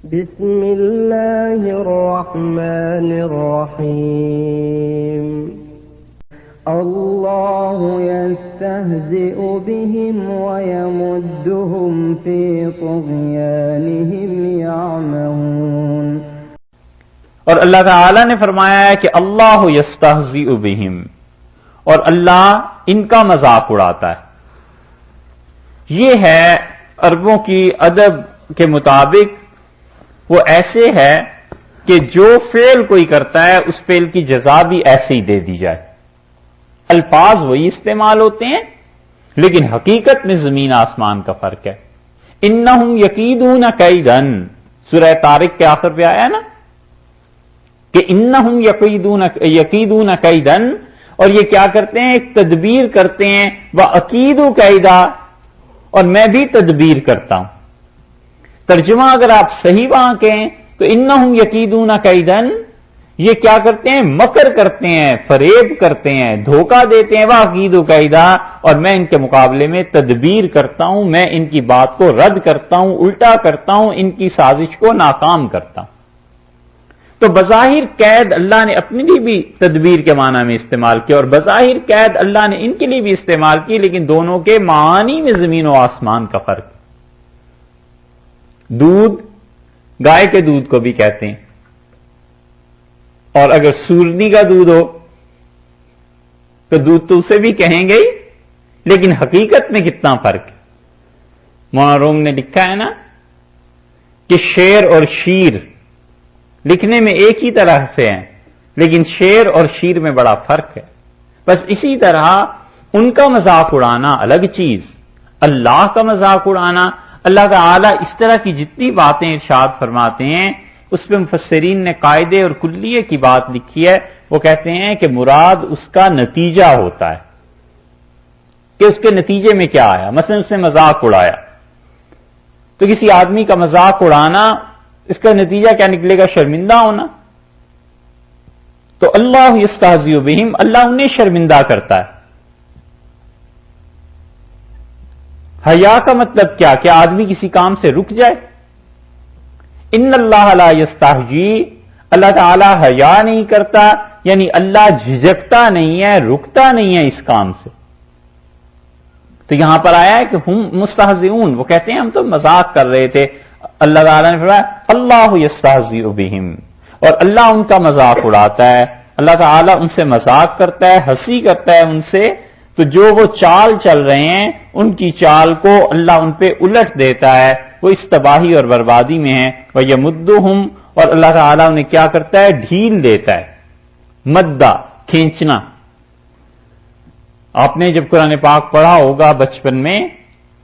بسم اللہ الرحمن الرحیم اللہ یستہزئ بہم ویمدہم فی طغیانہم یعمہون۔ اور اللہ تعالی نے فرمایا ہے کہ اللہ یستہزئ بہم، اور اللہ ان کا مذاق اڑاتا ہے۔ یہ ہے عربوں کی ادب کے مطابق وہ ایسے ہے کہ جو فعل کوئی کرتا ہے اس فعل کی جزا بھی ایسے ہی دے دی جائے۔ الفاظ وہی استعمال ہوتے ہیں لیکن حقیقت میں زمین آسمان کا فرق ہے۔ انہم یکیدون کیدن، سورہ طارق کے آخر پہ آیا نا کہ انہم یکیدون کیدن، اور یہ کیا کرتے ہیں؟ ایک تدبیر کرتے ہیں، وَأَكِيدُ كَيْدًا، اور میں بھی تدبیر کرتا ہوں۔ ترجمہ اگر آپ صحیح وہاں کہیں تو انہم یکیدون کیدن، یہ کیا کرتے ہیں؟ مکر کرتے ہیں، فریب کرتے ہیں، دھوکہ دیتے ہیں، وَأَكِيدُ كَيْدًا، اور میں ان کے مقابلے میں تدبیر کرتا ہوں، میں ان کی بات کو رد کرتا ہوں، الٹا کرتا ہوں، ان کی سازش کو ناکام کرتا ہوں۔ تو بظاہر قید اللہ نے اپنے لیے بھی تدبیر کے معنی میں استعمال کیا، اور بظاہر قید اللہ نے ان کے لیے بھی استعمال کی، لیکن دونوں کے معانی میں زمین و آسمان کا فرق۔ دودھ گائے کے دودھ کو بھی کہتے ہیں، اور اگر سورنی کا دودھ ہو تو دودھ تو اسے بھی کہیں گے ہی، لیکن حقیقت میں کتنا فرق ہے۔ مولانا روم نے لکھا ہے نا کہ شیر اور شیر لکھنے میں ایک ہی طرح سے ہیں، لیکن شیر اور شیر میں بڑا فرق ہے۔ بس اسی طرح ان کا مذاق اڑانا الگ چیز، اللہ کا مذاق اڑانا، اللہ تعالیٰ اس طرح کی جتنی باتیں ارشاد فرماتے ہیں اس پہ مفسرین نے قاعدے اور کلیے کی بات لکھی ہے۔ وہ کہتے ہیں کہ مراد اس کا نتیجہ ہوتا ہے کہ اس کے نتیجے میں کیا آیا۔ مثلا اس نے مذاق اڑایا تو کسی آدمی کا مذاق اڑانا، اس کا نتیجہ کیا نکلے گا؟ شرمندہ ہونا۔ تو اللہ یستہزئ بہم، اللہ انہیں شرمندہ کرتا ہے۔ حیا کا مطلب کیا؟ کہ آدمی کسی کام سے رک جائے۔ ان اللہ لا یستحیی، اللہ تعالی حیا نہیں کرتا، یعنی اللہ جھجکتا نہیں ہے، رکتا نہیں ہے اس کام سے۔ تو یہاں پر آیا ہے کہ ہم مستہزئون، وہ کہتے ہیں ہم تو مذاق کر رہے تھے۔ اللہ تعالیٰ نے فرمایا اللہ یستہزئ بہم، اور اللہ ان کا مذاق اڑاتا ہے، اللہ تعالیٰ ان سے مذاق کرتا ہے، ہنسی کرتا ہے ان سے۔ تو جو وہ چال چل رہے ہیں ان کی چال کو اللہ ان پہ الٹ دیتا ہے، وہ اس تباہی اور بربادی میں ہے۔ وَيَمُدُّهُمْ، اور اللہ تعالیٰ انہیں کیا کرتا ہے؟ ڈھیل دیتا ہے۔ مدہ کھینچنا، آپ نے جب قرآن پاک پڑھا ہوگا بچپن میں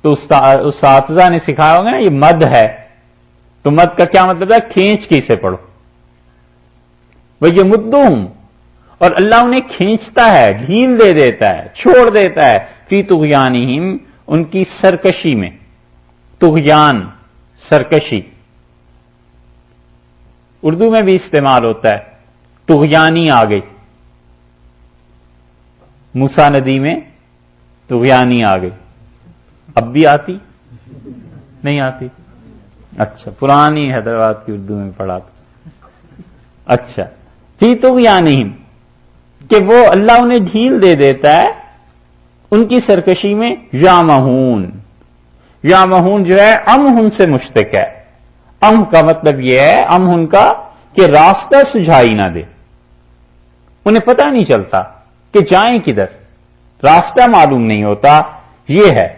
تو اساتذہ نے سکھایا ہوگا نا یہ مد ہے، تو مد کا کیا مطلب ہے؟ کھینچ کے اسے پڑھو۔ وَيَمُدُّهُمْ، اور اللہ انہیں کھینچتا ہے، ڈھیل دے دیتا ہے، چھوڑ دیتا ہے، فی طغیانہم، ان کی سرکشی میں۔ طغیان سرکشی اردو میں بھی استعمال ہوتا ہے، طغیانی آ گئی، موسیٰ ندی میں طغیانی آ گئی، اب بھی آتی نہیں آتی؟ اچھا، پرانی حیدرآباد کی اردو میں پڑھا تھا۔ اچھا، فی طغیانہم، کہ وہ اللہ انہیں ڈھیل دے دیتا ہے ان کی سرکشی میں۔ یعمہون، یعمہون جو ہے امہن سے مشتق ہے۔ ام کا مطلب یہ ہے، امہن کا، کہ راستہ سجھائی نہ دے، انہیں پتہ نہیں چلتا کہ جائیں کدھر، راستہ معلوم نہیں ہوتا، یہ ہے۔